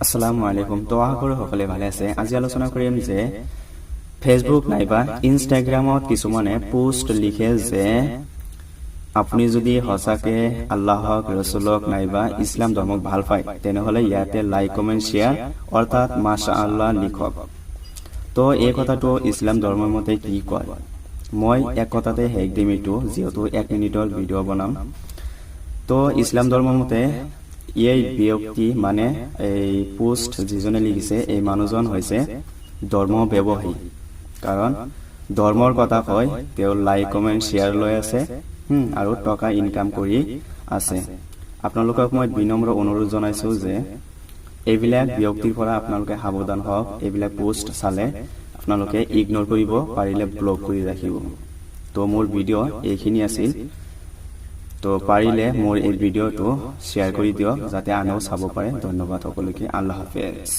আসসালামু আলাইকুম। তো আশা কৰো সকলে ভালে আছে। আজি আলোচনা কৰিম যে ফেসবুক নাইবা ইনষ্টাগ্ৰামত কিছুমানে পোষ্ট লিখে যে আপুনি যদি সঁচাকে আল্লাহক ৰাসূলক নাইবা ইছলাম ধৰ্মক ভাল পায় তেনেহলে ইয়াতে লাইক কমেন্ট শেয়াৰ অৰ্থাৎ মাশাআল্লাহ লিখক। তো এই কথাটো ইছলাম ধৰ্মৰ মতে কি কয় মই এক কথাতে হেক দিম এটো যেহেতু 1 মিনিটৰ ভিডিও বনাম। তো ইছলাম ধৰ্মৰ মতে এই ব্যক্তি মানে এই পোস্ট যিজনে লিখিছে এই মানুহজন হৈছে ধৰ্ম ব্যৱসায়ী, কাৰণ ধৰ্মৰ কথা কয় তেওঁ লাইক কমেন্ট শেয়াৰ লৈ আছে আৰু টকা ইনকাম কৰি আছে। আপোনালোকক মই বিনম্ৰ অনুৰোধ জনাইছো যে এইবিলাক ব্যক্তিৰ পৰা আপোনালোকে সাৱধান হওক। এইবিলাক পোস্ট চালে আপোনালোকে ইগনোৰ কৰিব, পাৰিলে ব্লক কৰি ৰাখিব। তো মোৰ ভিডিও এইখিনি আছিল। তো পাৰিলে মোৰ এই ভিডিওটো শেয়াৰ কৰি দিয়ক যাতে আনেও চাব পাৰে। ধন্যবাদ সকলোকে। আল্লাহ হাফেজ।